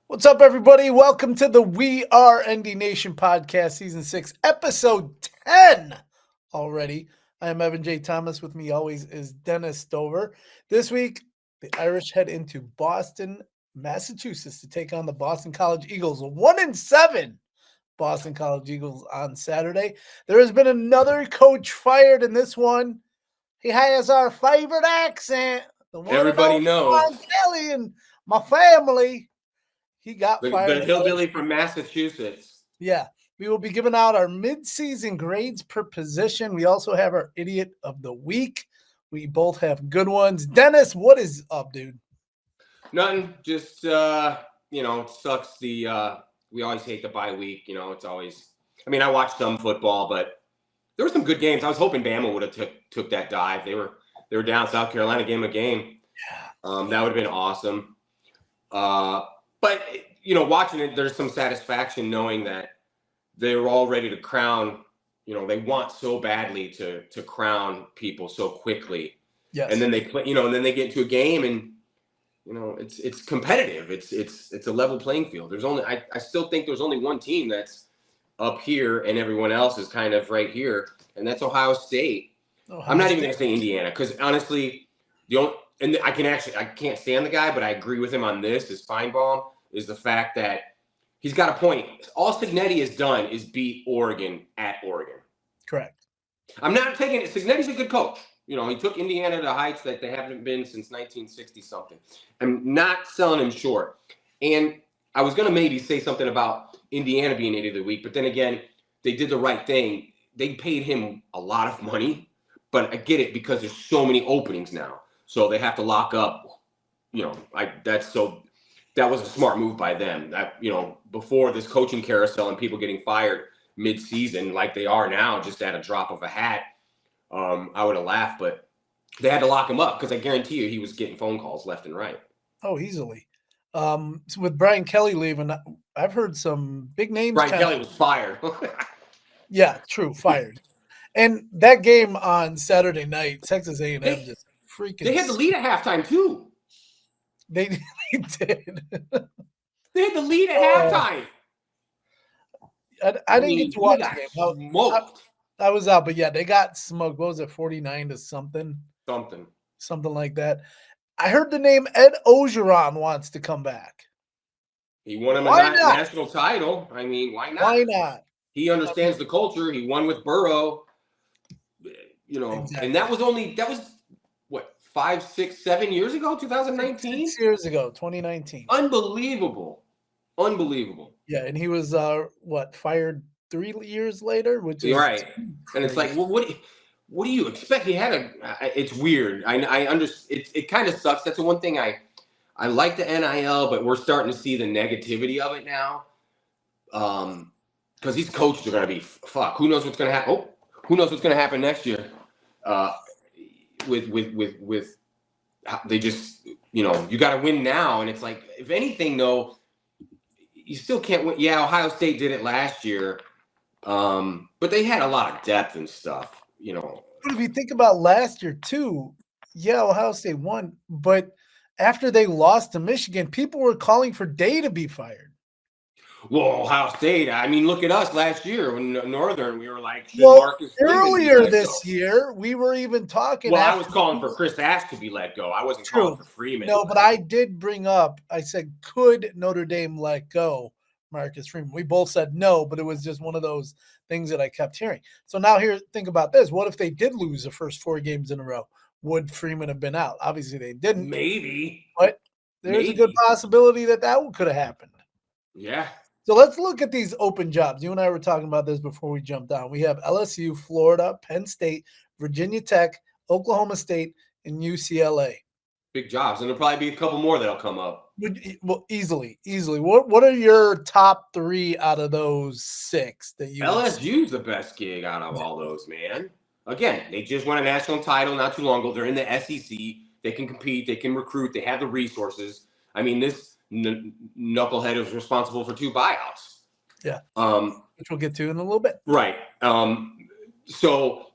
What's up, everybody? Welcome to the We Are ND Nation podcast, season 6, episode 10 already. I am Evan J. Thomas. With me always is Dennis Stover. This week, the Irish head into Boston, Massachusetts to take on the Boston College Eagles. 1-7 Boston College Eagles on Saturday. There has been another coach fired in this one. He has our favorite accent. The one Everybody knows. Kelly and my family. He got fired. The hillbilly from Massachusetts. Yeah. We will be giving out our mid-season grades per position. We also have our idiot of the week. We both have good ones. Dennis, what is up, dude? Nothing. Just, it sucks. We always hate the bye week. It's always – I watched some football, but there were some good games. I was hoping Bama would have took that dive. They were down South Carolina game a game. That would have been awesome. But, watching it, there's some satisfaction knowing that they were all ready to crown. They want so badly to crown people so quickly. Yes. And then they play, and then they get into a game and, it's competitive. It's a level playing field. I still think there's only one team that's up here and everyone else is kind of right here. And that's Ohio State. I'm not even going to say Indiana because honestly, I can't stand the guy, but I agree with him on this. Is Feinbaum is the fact that he's got a point. All Cignetti has done is beat Oregon at Oregon. Correct. I'm not taking it. Cignetti's a good coach. He took Indiana to heights that they haven't been since 1960 something. I'm not selling him short. And I was going to maybe say something about Indiana being idiot of the week, but then again, they did the right thing. They paid him a lot of money, but I get it because there's so many openings now. So they have to lock up, that was a smart move by them. Before this coaching carousel and people getting fired mid-season like they are now, just at a drop of a hat, I would have laughed, but they had to lock him up because I guarantee you he was getting phone calls left and right. Oh, easily. So with Brian Kelly leaving, I've heard some big names. Brian Kelly was fired. Yeah, true, fired. And that game on Saturday night, Texas A&M just freaking. They had the lead at halftime too. They did. They had the lead at halftime. I didn't get to watch the game. I was out, but yeah, they got smoked. What was it, 49 to something? Something like that. I heard the name Ed Ogeron wants to come back. He won him a national title. Why not? Why not? He understands the culture. He won with Burrow. Exactly. And that was what, 5, 6, 7 years ago, 2019? 6 years ago, 2019. Unbelievable. Yeah, and he was fired 3 years later, which is right. And it's like, well, what do you expect? He had it's weird. I understand. It kind of sucks. That's the one thing I like the NIL, but we're starting to see the negativity of it now. Because these coaches are going to be who knows what's going to happen? Oh, who knows what's going to happen next year? With they just you got to win now, and it's like if anything though, you still can't win. Yeah, Ohio State did it last year, but they had a lot of depth and stuff. But if you think about last year too, yeah, Ohio State won, but after they lost to Michigan, people were calling for Day to be fired. Well, Ohio State, look at us last year when Northern, we were like, Marcus earlier this year, we were even talking. Well, I was calling for Chris Ash to be let go. I wasn't calling for Freeman. No, but I did bring up, I said, could Notre Dame let go Marcus Freeman? We both said no, but it was just one of those things that I kept hearing. So now think about this. What if they did lose the first 4 games in a row? Would Freeman have been out? Obviously they didn't. Maybe. But there's a good possibility that could have happened. Yeah. So let's look at these open jobs. You and I were talking about this before we jumped on. We have LSU, Florida, Penn State, Virginia Tech, Oklahoma State, and UCLA. Big jobs. And there'll probably be a couple more that'll come up. Well, easily. What are your top 3 out of those 6 that you? LSU's the best gig out of all those, man. Again, they just won a national title not too long ago. They're in the SEC. They can compete. They can recruit. They have the resources. This knucklehead is responsible for 2 buyouts. Yeah. Which we'll get to in a little bit. Right. So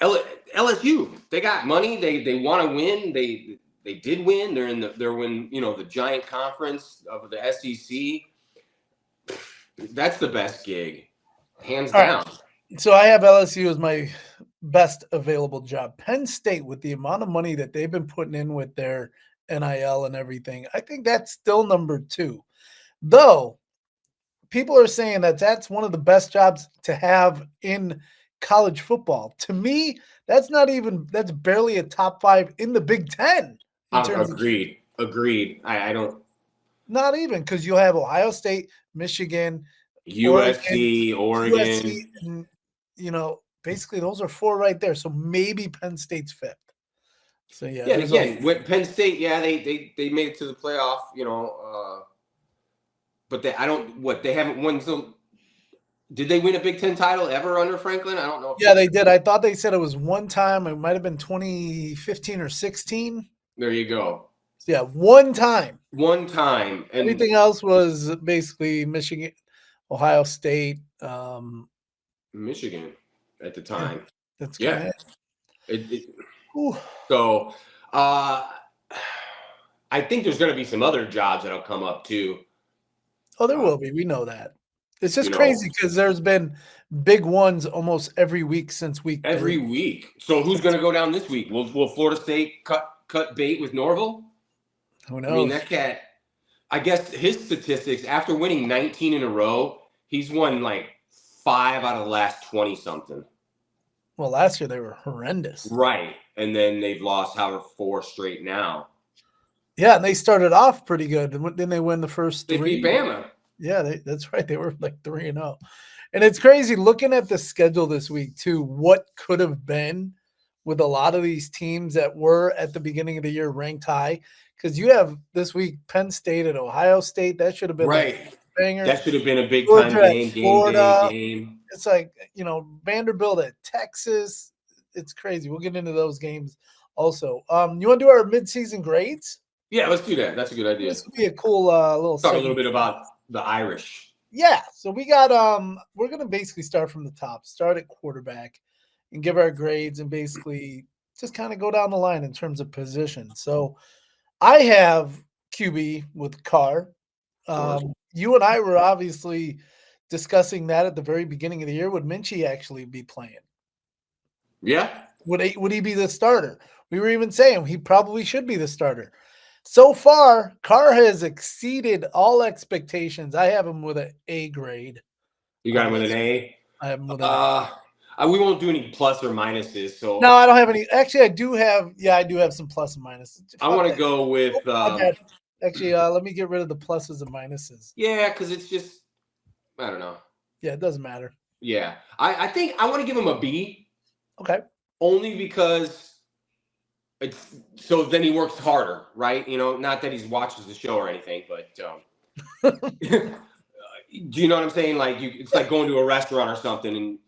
LSU, they got money. They want to win. They did win. They're in the giant conference of the SEC. That's the best gig, hands All right. down. So I have LSU as my best available job. Penn State, with the amount of money that they've been putting in with their NIL and everything, I think that's still number 2. Though people are saying that that's one of the best jobs to have in college football. To me, that's barely a top 5 in the Big Ten in terms of Agreed. I don't. not even, because you'll have Ohio State, Michigan, Oregon, USC, USC, Oregon. and basically those are 4 right there. So maybe Penn State's 5th. So yeah, And again, with Penn State, they made it to the playoff, but they haven't won. So did they win a Big Ten title ever under Franklin? I don't know. Yeah, they did. I thought they said it was one time. It might have been 2015 or 16. There you go. Yeah, one time. And everything else was basically Michigan, Ohio State, Michigan at the time. That's kind of so. I think there's going to be some other jobs that'll come up too. Oh, there will be. We know that. It's just crazy because there's been big ones almost every week since week 3. Every week. So who's going to go down this week? Will Florida State cut bait with Norville? Who knows? I mean, that cat. I guess his statistics, after winning 19 in a row, he's won like 5 out of the last 20 something. Well, last year they were horrendous. Right. And then they've lost 4 straight now. Yeah, and they started off pretty good. Then they win the first 3. They beat Bama. Yeah, that's right. They were like 3-0. And it's crazy looking at the schedule this week too, what could have been with a lot of these teams that were at the beginning of the year ranked high. Because you have this week Penn State and Ohio State. That should have been right. Banger. That should have been a big time game. Florida. Game. It's like, Vanderbilt at Texas. It's crazy. We'll get into those games also. You want to do our midseason grades? Yeah, let's do that. That's a good idea. This would be a cool little talk a little bit about the Irish. Yeah. So we got we're gonna basically start from the top, start at quarterback, and give our grades and basically just kind of go down the line in terms of position. So I have QB with Carr. You and I were obviously discussing that at the very beginning of the year. Would Minchie actually be playing? Yeah. Would he be the starter? We were even saying he probably should be the starter. So far, Carr has exceeded all expectations. I have him with an A grade. You got him with an A? I have him with an A. We won't do any plus or minuses. So no, I don't have any. Actually, I do have some plus and minuses. I want to go with. Actually, let me get rid of the pluses and minuses. Yeah, because it's just, I don't know. Yeah, it doesn't matter. Yeah, I think I want to give him a B. Okay. Only because it's so then he works harder, right? Not that he watches the show or anything, but do you know what I'm saying? Like it's like going to a restaurant or something, and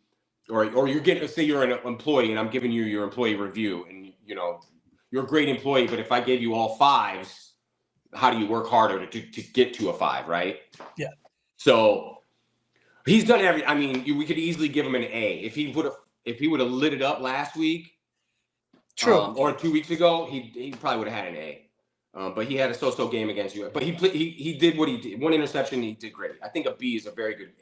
or you're getting, say you're an employee, and I'm giving you your employee review, and you're a great employee, but if I gave you all 5s, how do you work harder to get to a 5, right? Yeah. So he's done I mean, we could easily give him an A if he would have lit it up last week. True. Or 2 weeks ago, he probably would have had an A. But he had a so-so game against you. But he did what he did. 1 interception, he did great. I think a B is a very good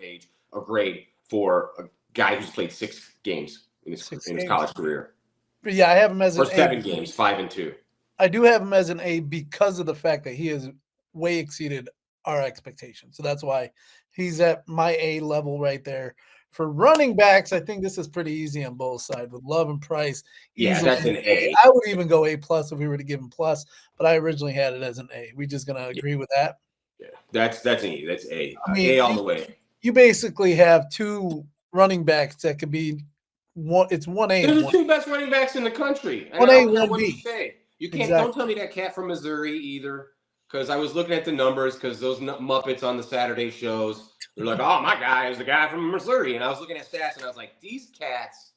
grade for a guy who's played 6 games in his college career. But yeah, I have him as an A. Or 7 games, 5 and 2. I do have him as an A because of the fact that he has way exceeded our expectations. So that's why he's at my A level right there. For running backs, I think this is pretty easy on both sides with Love and Price. Yeah, that's an A. I would even go A+ if we were to give him plus, but I originally had it as an A. We just gonna agree with that? Yeah, that's an A. That's A. I mean, A all the way. You basically have 2 running backs that could be one. It's 1A. They're the 2 best running backs in the country. 1A, 1B. You can't. Don't tell me that cat from Missouri either. Because I was looking at the numbers, because those Muppets on the Saturday shows, they're like, oh, my guy is the guy from Missouri. And I was looking at stats, and I was like, these cats,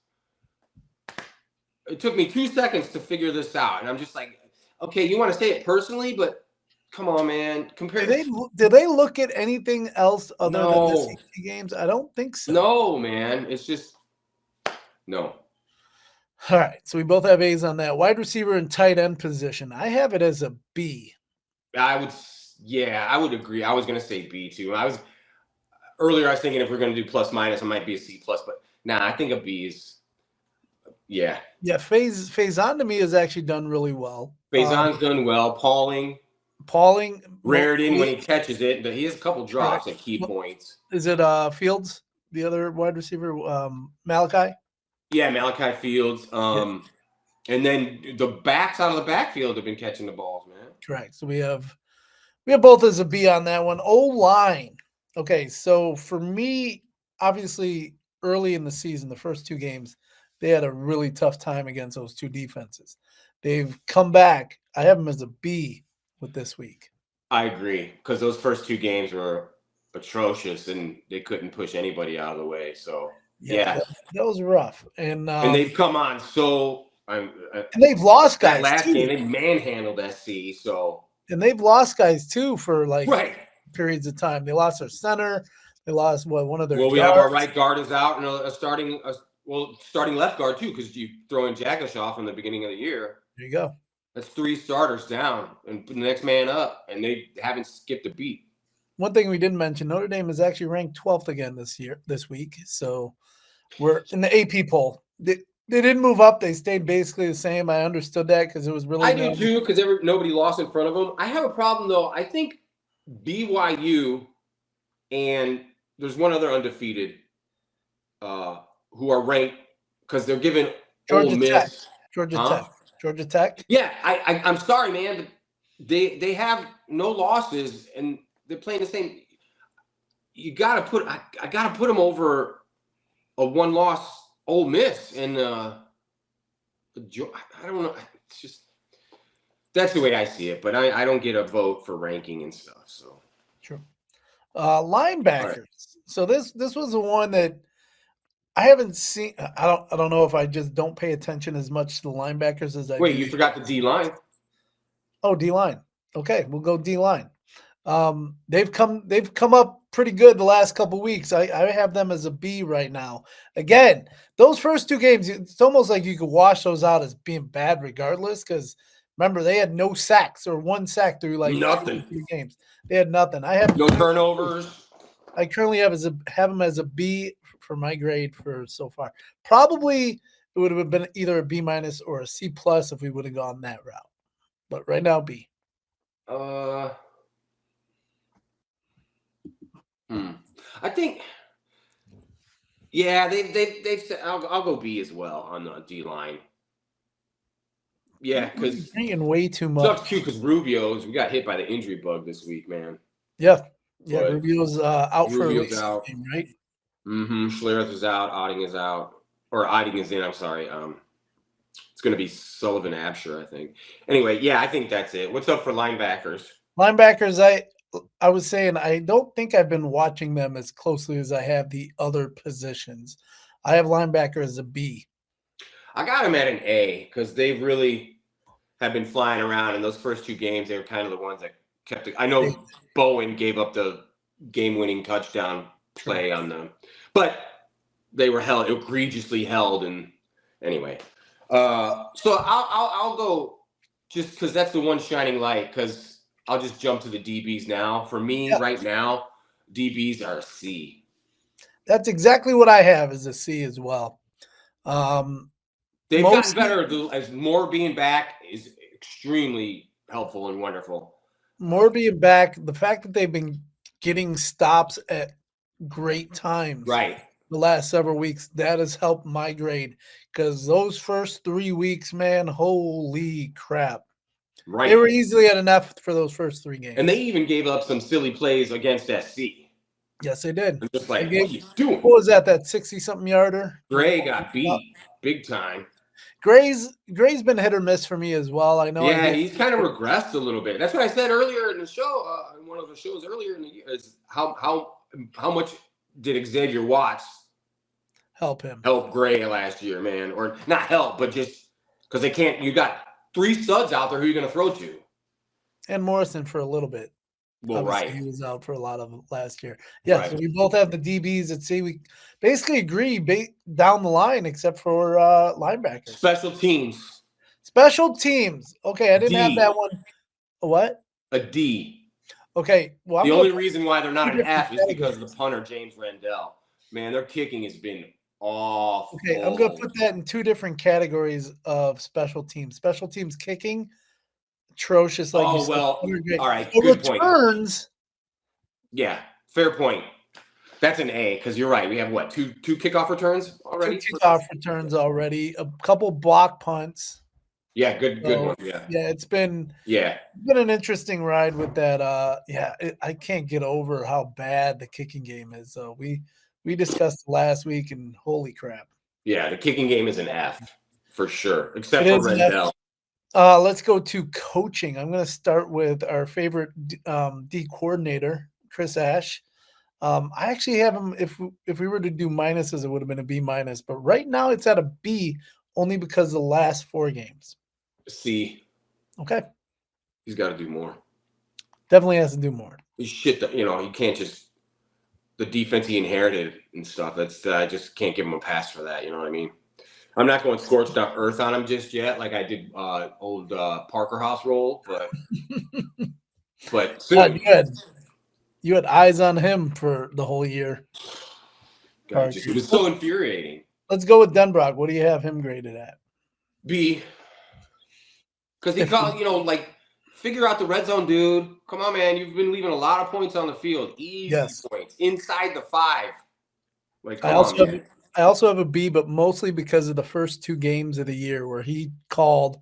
it took me 2 seconds to figure this out. And I'm just like, okay, you want to say it personally, but come on, man. Did they look at anything else other than the 60 games? I don't think so. No, man. It's just, no. All right, so we both have A's on that. Wide receiver and tight end position. I have it as a B. I would agree. I was going to say B too. I was thinking if we're going to do plus minus, it might be a C plus, but nah, I think a B is. Yeah. Yeah, Faison to me has actually done really well. Faison's done well. Pauling, Raritan when he catches it, he has a couple drops at key points. Is it Fields, the other wide receiver, Malachi? Yeah, Malachi Fields. And then the backs out of the backfield have been catching the balls, man. Correct. So we have both as a B on that one. O-line. Okay, so for me, obviously, early in the season, the first two games, they had a really tough time against those two defenses. They've come back. I have them as a B with this week. I agree, because those first two games were atrocious, and they couldn't push anybody out of the way. So, yeah. That was rough. And they've come on and they've lost guys, that last too. game, they manhandled SC, so. And they've lost guys, too, for, right. periods of time. They lost their center. They lost, one of their Well, we guards. have our right guard is out, and starting left guard, too, because you throw in Jagashaw from the beginning of the year. There you go. That's 3 starters down, and the next man up, and they haven't skipped a beat. One thing we didn't mention, Notre Dame is actually ranked 12th again this week. So we're in the AP poll. They didn't move up. They stayed basically the same. I understood that because it was really. I do too, because nobody lost in front of them. I have a problem though. I think BYU and there's one other undefeated who are ranked because they're given Ole Miss. Georgia Tech. Yeah, I'm sorry, man, but they have no losses and they're playing the same. You gotta put I gotta put them over a 1-loss Ole Miss and I don't know. It's just that's the way I see it, but I don't get a vote for ranking and stuff. So true. Linebackers. Right. So this was the one that I haven't seen. I don't know if I just don't pay attention as much to the linebackers as I. Wait, you forgot the D line. Oh, D line. Okay, we'll go D line. They've come up pretty good the last couple of weeks. I have them as a B right now. Again, those first two games, it's almost like you could wash those out as being bad regardless. Because remember, they had no sacks or 1 sack through nothing 3 games. They had nothing. I have no turnovers. I currently have them as a B for my grade for so far. Probably it would have been either a B minus or a C plus if we would have gone that route. But right now, B. I think, yeah, they've said I'll go B as well on the D line. Yeah, because bringing way too much. Sucks too because we got hit by the injury bug this week, man. Yeah, Rubio's out for a week, out, right? Mm-hmm. Schlereth is out. Otting is out, or Otting is in. I'm sorry. It's going to be Sullivan Absher, I think. Anyway, yeah, I think that's it. What's up for linebackers? Linebackers, I was saying I don't think I've been watching them as closely as I have the other positions. I have linebacker as a B. I got them at an A because they really have been flying around. In those first 2 games, they were kind of the ones that kept it. I know Bowen gave up the game-winning touchdown play on them, but they were egregiously held. And anyway, so I'll go just because that's the one shining light. Because I'll just jump to the DBs now. For me, right now, DBs are a C. That's exactly what I have as a C as well. They've gotten better as Moore being back is extremely helpful and wonderful. Moore being back, the fact that they've been getting stops at great times, right? The last several weeks, that has helped my grade because those first 3 weeks, man, holy crap! Right, they were easily at an F for those first 3 games, and they even gave up some silly plays against SC. Yes, they did. I'm just like, what are you doing? What was that 60-something yarder? Gray got beat big time. Gray's been hit or miss for me as well. I know. Yeah, he's kind of regressed a little bit. That's what I said earlier in the show. In one of the shows earlier in the year, is how much did Xavier Watts help Gray last year, man? Or not help, but just because they can't. You got 3 studs out there. Who are you going to throw to? And Morrison for a little bit. Well, Obviously, right. he was out for a lot of last year. Yes, Right. we both have the DBs at C. We basically agree down the line, except for linebackers. Special teams. Special teams. Okay, I didn't have D. that one. What? A D. Okay, well, I'm The going only to put reason why they're not two an different F is because of the categories. punter, James Rendell. Man, their kicking has been Okay, I'm going to awful. put that in two different categories of special teams. Special teams kicking, atrocious, like you Oh, said. well, Punter great. all right, The good point. returns, Yeah, fair point. That's an A because you're right. We have what, two kickoff returns two already? kickoff returns already, a couple block punts. Yeah, good So, one. Yeah. yeah, it's been Yeah. an interesting ride with that. I can't get over how bad the kicking game is. So we discussed last week, and holy crap, Yeah, the kicking game is an F for sure, except it for is an F. Rendell. Let's go to coaching. I'm going to start with our favorite D coordinator, Chris Ash. I actually have him. If we were to do minuses, it would have been a B minus. But right now, it's at a B only because of the last 4 games. C. Okay, He's got to do more. definitely has to do more. He's shit. You can't just the defense he inherited and stuff. That's I just can't give him a pass for that. You know what I mean? I'm not going scorched earth on him just yet, like I did old Parker House roll, but soon. You had eyes on him for the whole year. God, it was so infuriating. Let's go with Denbrock. What do you have him graded at? B. Because he called, figure out the red zone, dude. Come on, man. You've been leaving a lot of points on the field. Easy points. Inside the 5. Like, I also have a B, but mostly because of the first 2 games of the year where he called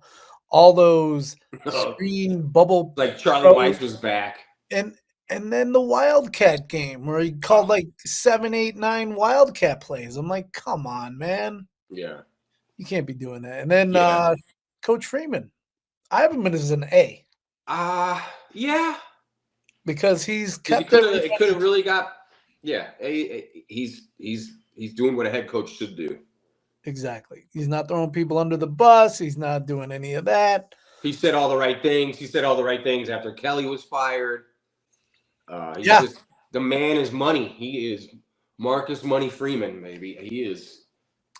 all those screen bubble. Like Charlie Weiss was back. And then the Wildcat game where he called like 7, 8, 9 Wildcat plays. I'm like, come on, man. Yeah. You can't be doing that. And then Coach Freeman. I have him as an A. Yeah. Because he's kept it could have really got he's doing what a head coach should do. Exactly. He's not throwing people under the bus. He's not doing any of that. He said all the right things. He said all the right things after Kelly was fired. The man is money. He is Marcus Money Freeman, maybe. He is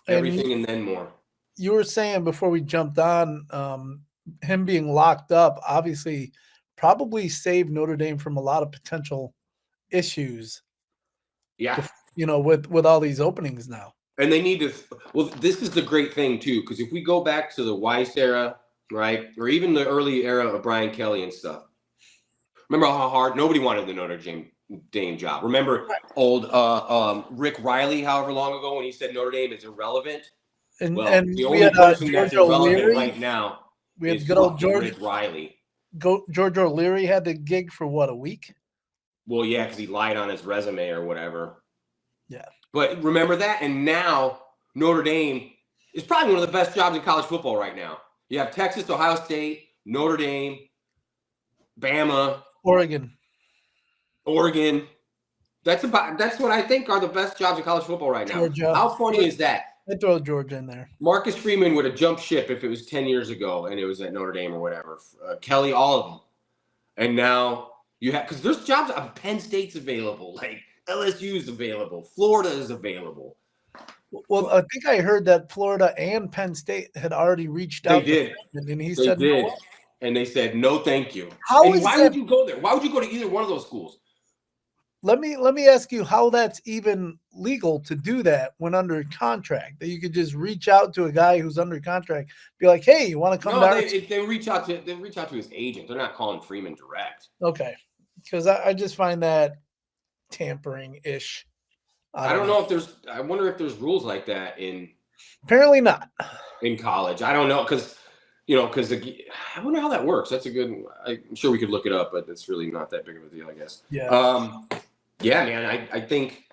everything and then more. You were saying before we jumped on, him being locked up obviously probably saved Notre Dame from a lot of potential issues. Yeah. With all these openings now. And they need to – well, this is the great thing too, because if we go back to the Weiss era, right, or even the early era of Brian Kelly and stuff, remember how hard – nobody wanted the Notre Dame job. Remember old Rick Riley however long ago when he said Notre Dame is irrelevant? And the only person that's irrelevant right now we had is good old Rick Riley. George O'Leary had the gig for what, a week? Well, yeah, because he lied on his resume or whatever. Yeah. But remember that, and now Notre Dame is probably one of the best jobs in college football right now. You have Texas, Ohio State, Notre Dame, Bama, Oregon. That's what I think are the best jobs in college football right now. Georgia. How funny is that? I'd throw Georgia in there. Marcus Freeman would have jumped ship if it was 10 years ago and it was at Notre Dame or whatever. Kelly, all of them. And now you have – because there's jobs – Penn State's available. Like LSU's available. Florida is available. Well, I think I heard that Florida and Penn State had already reached out. They did. And he said no. And they said, no, thank you. Why would you go there? Why would you go to either one of those schools? Let me ask you how that's even legal to do that when under contract. That you could just reach out to a guy who's under contract, be like, "Hey, you want to come down?" They reach out to his agent. They're not calling Freeman direct. Okay, because I just find that tampering-ish. I don't know if there's. I wonder if there's rules like that in. Apparently not. In college, I don't know because I wonder how that works. That's a good. I'm sure we could look it up, but it's really not that big of a deal, I guess. Yeah. Yeah, man. I think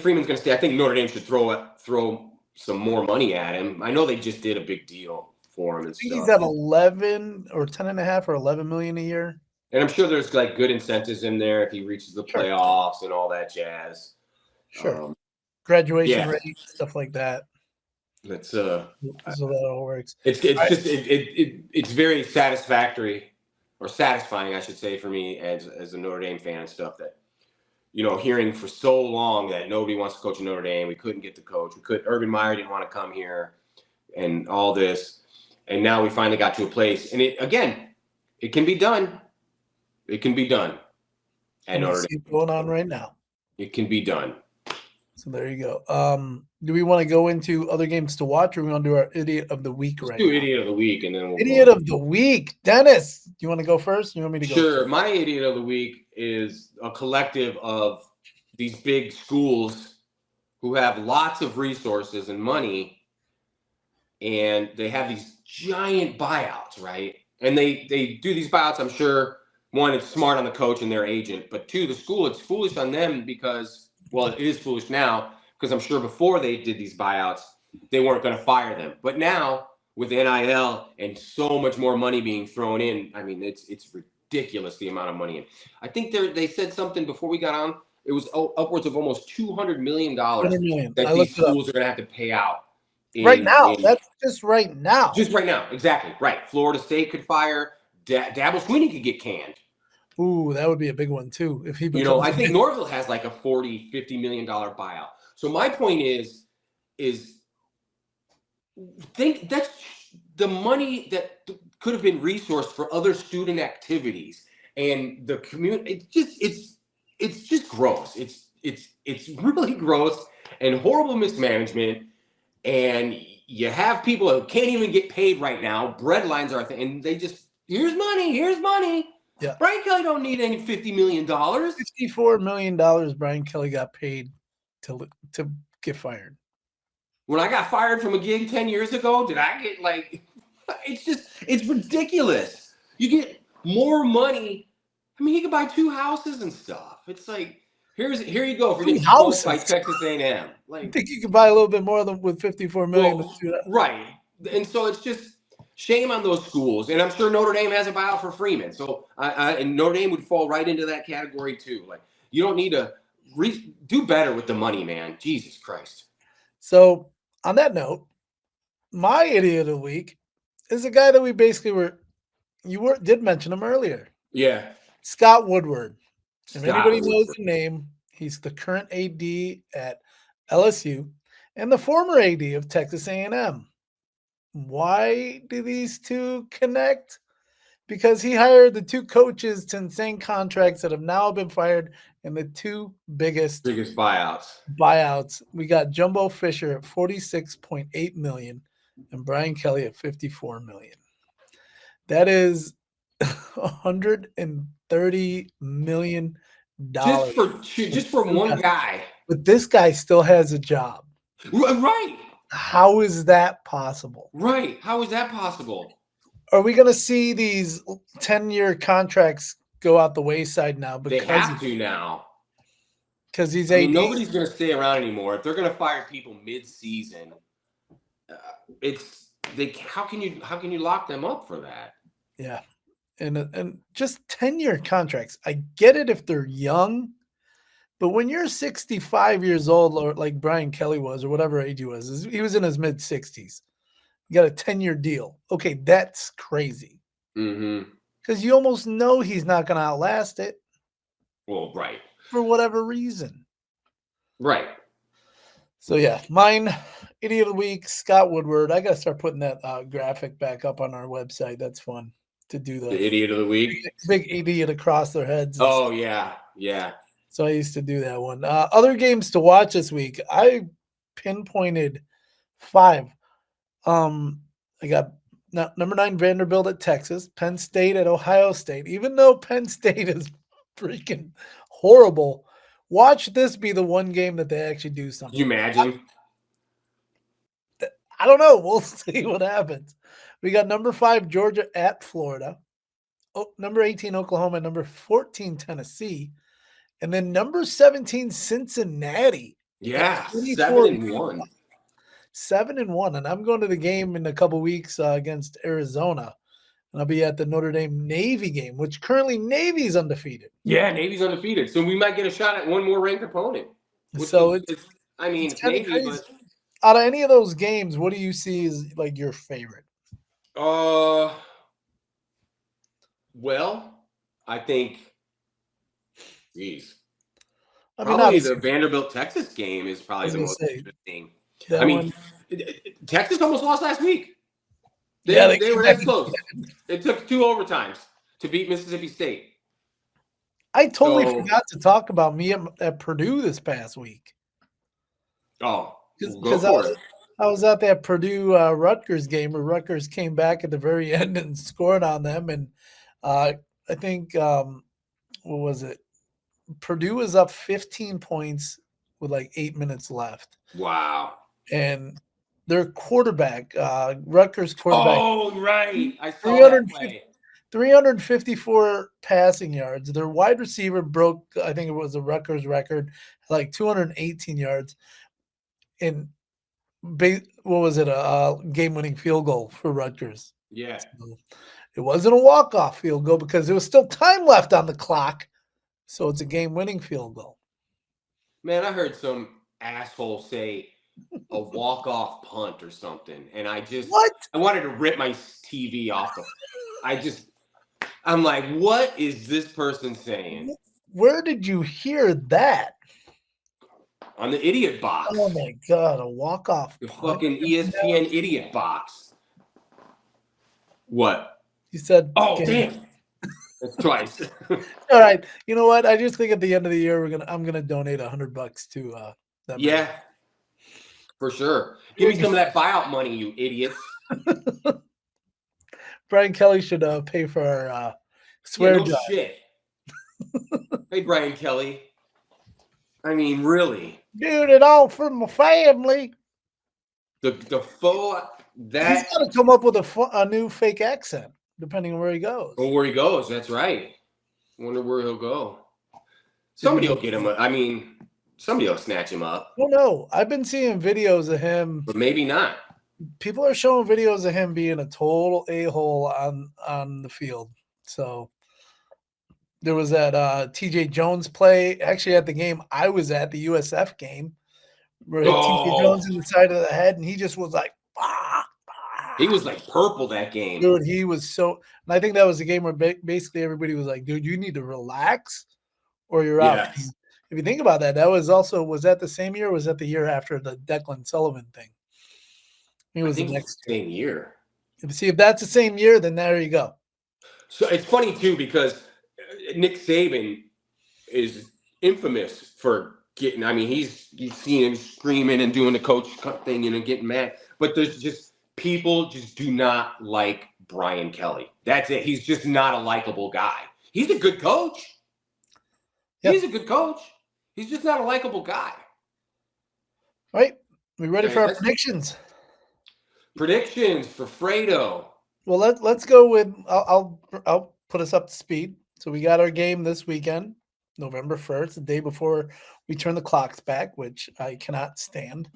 Freeman's going to stay. I think Notre Dame should throw some more money at him. I know they just did a big deal for him and stuff. He's at 11 or 10.5 or 11 million a year. And I'm sure there's like good incentives in there if he reaches the playoffs and all that jazz. Sure. Graduation rate, stuff like that. That's so that all works. It's very satisfactory or satisfying, I should say, for me as a Notre Dame fan and stuff, that, hearing for so long that nobody wants to coach at Notre Dame. We couldn't get the coach. Urban Meyer didn't want to come here and all this. And now we finally got to a place. And it can be done. It can be done at Notre Dame. Going on right now. It can be done. So there you go. Do we want to go into other games to watch, or we want to do our Idiot of the Week Let's right do now? Idiot of the Week, and then we'll Idiot of the Week. Dennis, do you want to go first? Or you want me to go Sure. first? My Idiot of the Week is a collective of these big schools who have lots of resources and money, and they have these giant buyouts, right? And they do these buyouts, I'm sure, one, it's smart on the coach and their agent, but two, the school, it's foolish on them because, well, it is foolish now, because I'm sure before they did these buyouts, they weren't going to fire them. But now, with NIL and so much more money being thrown in, I mean, it's ridiculous the amount of money. And I think they said something before we got on. It was upwards of almost $200 million that these schools are going to have to pay out. Right now. That's just right now. Just right now. Exactly. Right. Florida State could fire. Dabo Swinney could get canned. Ooh, that would be a big one, too. If he becomes I think Norville has like a $40-50 million buyout. So my point is think that's the money that could have been resourced for other student activities and the community. It's just gross. It's really gross and horrible mismanagement. And you have people who can't even get paid right now. Bread lines are a thing, and they just, here's money. Yeah. Brian Kelly don't need any $50 million. $54 million Brian Kelly got paid to get fired. When I got fired from a gig 10 years ago, did I get it's ridiculous. You get more money. I mean, you could buy 2 houses and stuff. It's like, here you go for getting smoked by Texas A&M. I think you could buy a little bit more than with $54 million. Well, right. And so it's just shame on those schools. And I'm sure Notre Dame has a buyout for Freeman. So and Notre Dame would fall right into that category too. Like, you don't need to do better with the money, man. Jesus Christ. So on that note, my Idiot of the Week is a guy that we basically did mention him earlier. Yeah. Scott Woodward. If anybody knows the name, he's the current AD at LSU and the former AD of Texas A&M. Why do these two connect? Because he hired the 2 coaches to insane contracts that have now been fired in the 2 biggest buyouts. We got Jumbo Fisher at $46.8 million and Brian Kelly at $54 million. That is $130 million just for one guy. But this guy still has a job. Right. How is that possible? Right. How is that possible? Are we going to see these 10-year contracts go out the wayside now? They have to now. Because he's nobody's going to stay around anymore. If they're going to fire people mid-season, how can you lock them up for that? Yeah. And just 10-year contracts. I get it if they're young, but when you're 65 years old, or like Brian Kelly was, or whatever age he was in his mid-60s. You got a 10-year deal. Okay, that's crazy. Mm-hmm. Because you almost know he's not going to outlast it. Well, right. For whatever reason. Right. So, yeah, mine, Idiot of the Week, Scott Woodward. I got to start putting that graphic back up on our website. That's fun to do the Idiot of the Week. Big idiot across their heads. Oh, yeah. Yeah. So I used to do that one. Other games to watch this week. I pinpointed 5. I got number 9 Vanderbilt at Texas, Penn State at Ohio State. Even though Penn State is freaking horrible, watch this be the one game that they actually do something. Can you imagine? I don't know. We'll see what happens. We got number 5 Georgia at Florida, number 18 Oklahoma, number 14 Tennessee, and then number 17 Cincinnati. Yeah, 7-1. 7-1, and I'm going to the game in a couple weeks against Arizona, and I'll be at the Notre Dame Navy game, which currently Navy's undefeated. Yeah, Navy's undefeated, so we might get a shot at one more ranked opponent. So it's Navy, crazy. but out of any of those games, what do you see as like your favorite? Well, I think, geez, I mean, probably the obviously, Vanderbilt Texas game is I probably was the gonna most say interesting. I that mean, one. Texas almost lost last week. Yeah, They they they came were back. this close. It took 2 overtimes to beat Mississippi State. I totally So, forgot to talk about me at Purdue this past week oh, go because for it. I was at that Purdue Rutgers game where Rutgers came back at the very end and scored on them, and I think what was it? Purdue was up 15 points with like 8 minutes left, Wow. and their quarterback, Rutgers quarterback, Oh, right. I saw that 350 play. 354 passing yards. Their wide receiver broke, I think it was a Rutgers record, like 218 yards. And what was it? A game-winning field goal for Rutgers. Yeah. So it wasn't a walk-off field goal because there was still time left on the clock. So it's a game-winning field goal. Man, I heard some asshole say a walk-off punt or something, and What? I wanted to rip my TV off the. I'm like, what is this person saying Where did you hear that? on the idiot Oh box, my god, a walk-off the punt? fucking ESPN idiot box? What? You said Oh, game. damn! That's twice. All right. You know what? I just think at the end of the year I'm gonna donate $100 to that man. Yeah, for sure. Give me some of that buyout money, you idiots. Brian Kelly should pay for our Yeah, swear no jar. shit. Hey, Brian Kelly. I mean, really. Dude, it all for my family. The faux He's that got to come up with a new fake accent, depending on where he goes. oh, where he goes. That's right. Wonder where he'll go. If he Somebody will goes, get him. I mean, somebody will snatch him up, I don't know. I've been seeing videos of him. but maybe not. People are showing videos of him being a total a-hole on the field. So there was that TJ Jones play. Actually, at the game I was at, the USF game, where it hit TJ Oh, Jones in the side of the head, and he just was like, "Ah, he ah." was like purple that game. Dude, he was so. And I think that was the game where basically everybody was like, "Dude, you need to relax, or you're out." Yes, If you think about that, that was that the same year? Or was that the year after the Declan Sullivan thing? It I was the think it was next the year. same year. See if that's the same year, then there you go. So it's funny too because Nick Saban is infamous for getting. I mean, you've seen him screaming and doing the coach thing, getting mad. But there's just people just do not like Brian Kelly. That's it. He's just not a likable guy. He's a good coach. Yeah. He's a good coach. He's just not a likable guy. All right. We ready for Okay, our predictions? predictions for Fredo. Well, let's go with. I'll put us up to speed. So we got our game this weekend, November 1st, the day before we turn the clocks back, which I cannot stand.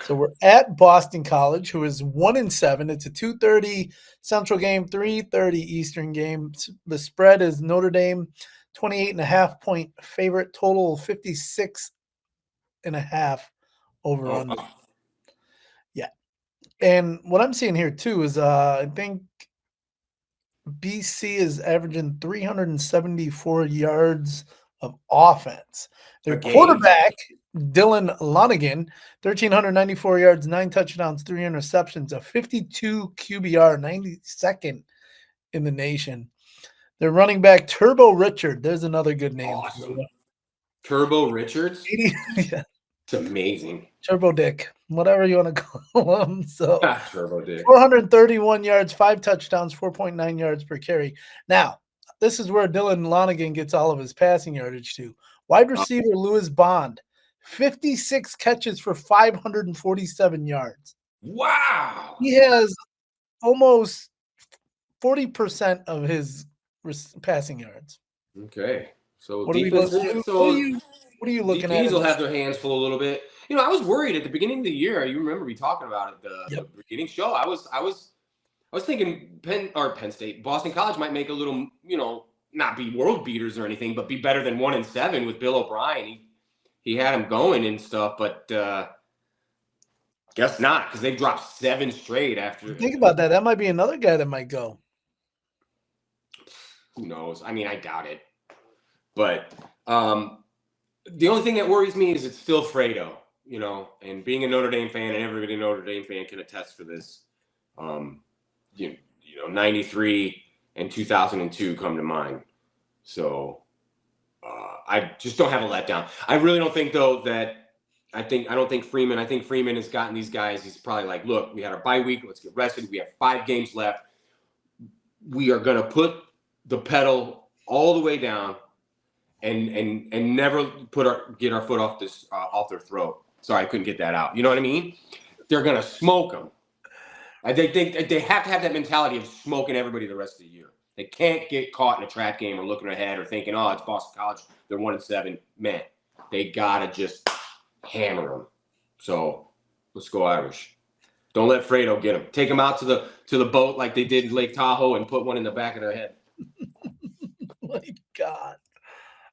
So we're at Boston College, who is 1-7. It's a 2:30 Central game, 3:30 Eastern game. The spread is Notre Dame, 28.5 point favorite, total 56.5 over Oh, under. Yeah. And what I'm seeing here too is I think BC is averaging 374 yards of offense. a Their game. quarterback, Dylan Lonigan, 1,394 yards, 9 touchdowns, 3 interceptions, a 52 QBR, 92nd in the nation. Their running back, Turbo Richard, there's another good name. Awesome. Turbo Richards. 80, yeah, It's amazing. Turbo Dick, whatever you want to call him. So Turbo Dick. 431 yards, 5 touchdowns, 4.9 yards per carry. Now, this is where Dylan Lonigan gets all of his passing yardage to. Wide receiver Lewis Bond, 56 catches for 547 yards. Wow. He has almost 40% of his passing yards. Okay. So What are we defense. looking? So What are you looking at? DPs will have their hands full a little bit. I was worried at the beginning of the year. You remember me talking about it the beginning show. I was thinking Penn State, Boston College might make a little, not be world beaters or anything, but be better than 1-7 with Bill O'Brien. He had him going and stuff, but guess not because they dropped 7 straight after. Think about that. That might be another guy that might go. who knows? I mean, I doubt it. But the only thing that worries me is it's still Fredo, and being a Notre Dame fan, and everybody a Notre Dame fan can attest for this. 93 and 2002 come to mind. So I just don't have a letdown. I really don't think, though, that I think Freeman has gotten these guys. He's probably like, look, we had our bye week. Let's get rested. We have 5 games left. We are going to put the pedal all the way down and never get our foot off their throat. Sorry, I couldn't get that out. You know what I mean? They're going to smoke them. I think they have to have that mentality of smoking everybody the rest of the year. They can't get caught in a trap game or looking ahead or thinking, oh, it's Boston College. They're 1-7. Man, they got to just hammer them. So let's go Irish. Don't let Fredo get them. Take them out to the boat like they did in Lake Tahoe and put one in the back of their head. My God.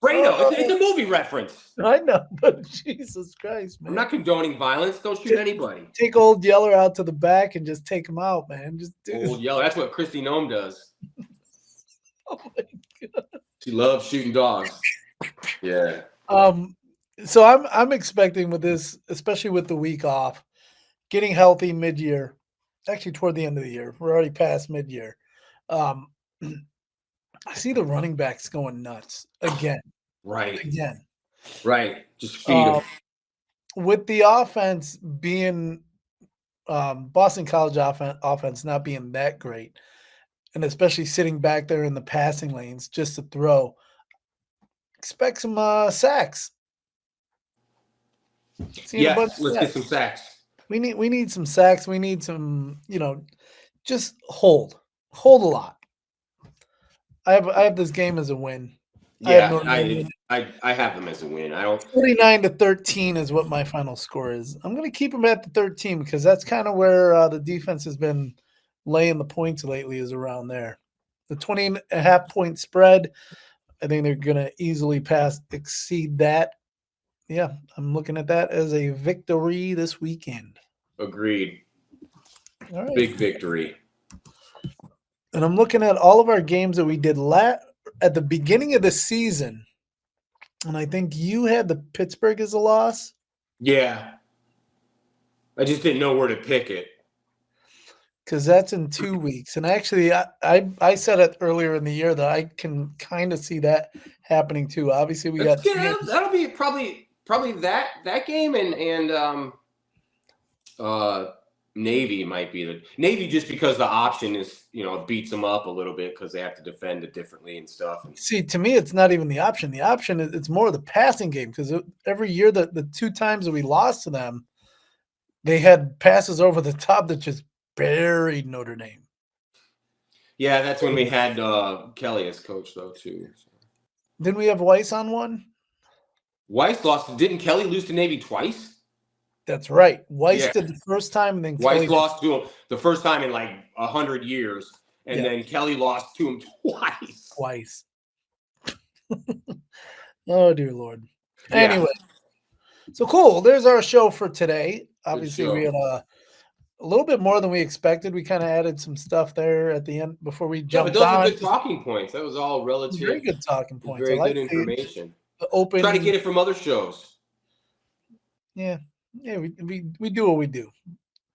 Fredo, it's a movie reference. I know, but Jesus Christ, man. I'm not condoning violence. Don't shoot anybody. Take Old Yeller out to the back and just take him out, man. Just Old Yeller. That's what Christy Nome does. Oh my God. She loves shooting dogs. Yeah. So I'm expecting with this, especially with the week off, getting healthy mid-year. Actually, toward the end of the year, we're already past mid-year. I see the running backs going nuts again. Right. Again. Right. Just feed them. With the offense being Boston College offense not being that great, and especially sitting back there in the passing lanes just to throw, expect some sacks. Yes, let's get some sacks. We need some sacks. We need some, just hold a lot. I have this game as a win. Yeah, I have them as a win. 49-13 is what my final score is. I'm going to keep them at the 13 because that's kind of where the defense has been laying the points lately, is around there. The 20.5 point spread, I think they're going to easily exceed that. Yeah, I'm looking at that as a victory this weekend. Agreed. All right. Big victory. And I'm looking at all of our games that we did at the beginning of the season. And I think you had the Pittsburgh as a loss. Yeah. I just didn't know where to pick it. Because that's in 2 weeks. And actually, I said it earlier in the year that I can kind of see that happening too. Obviously, that'll be probably that game and Navy might be the Navy, just because the option is, beats them up a little bit because they have to defend it differently and stuff. See, to me, it's not even the option. The option is it's more of the passing game, because every year the 2 times that we lost to them, they had passes over the top that just buried Notre Dame. Yeah, that's when we had Kelly as coach, though, too. Didn't we have Weiss on one? Weiss lost. Didn't Kelly lose to Navy twice? That's right. Weiss did the first time, and then Weiss lost to him the first time in like 100 years, and then Kelly lost to him twice. Oh, dear Lord. Yeah. Anyway, so cool. There's our show for today. Obviously, we had a little bit more than we expected. We kind of added some stuff there at the end before we jumped on. But those are good talking points. That was all relative. Very good talking points. Very good information. Try to get it from other shows. Yeah. Yeah, we do what we do.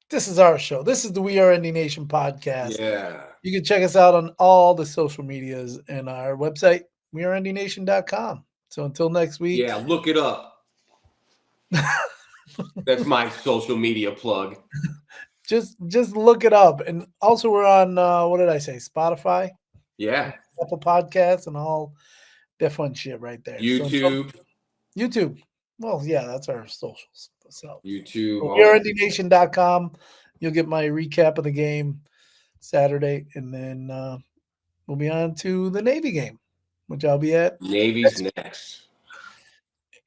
This is our show. This is the We Are Indy Nation podcast. Yeah. You can check us out on all the social medias and our website, weareindy.nation.com. So until next week. Yeah, look it up. That's my social media plug. Just look it up. And also we're on, what did I say, Spotify? Yeah. Apple Podcasts and all that fun shit right there. YouTube. YouTube. Well, yeah, that's our socials. So YouTube. weareindy.nation.com. You'll get my recap of the game Saturday, and then we'll be on to the Navy game, which I'll be at. Navy's next.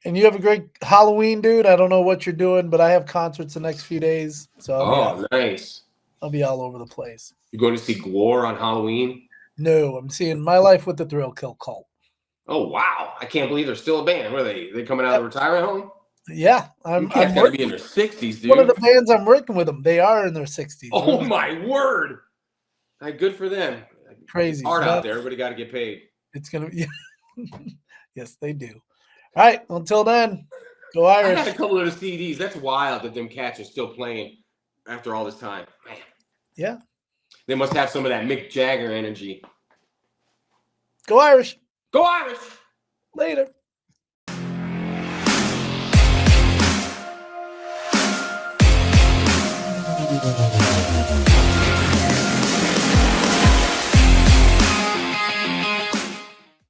And you have a great Halloween, dude. I don't know what you're doing, but I have concerts the next few days. So nice. I'll be all over the place. You're going to see Gwar on Halloween? No, I'm seeing My Life with the Thrill Kill Cult. Oh, wow. I can't believe they're still a band. What are they? They coming out of the retirement home? Yeah. I'm going to be in their 60s, dude. One of the bands I'm working with them, they are in their 60s. Oh, my word. Good for them. Crazy. It's hard out there. Everybody got to get paid. It's going to be. Yes, they do. All right. Until then, go I Irish. got a couple of the CDs. That's wild that them cats are still playing after all this time. Man. Yeah. They must have some of that Mick Jagger energy. Go Irish. Go Irish! Later.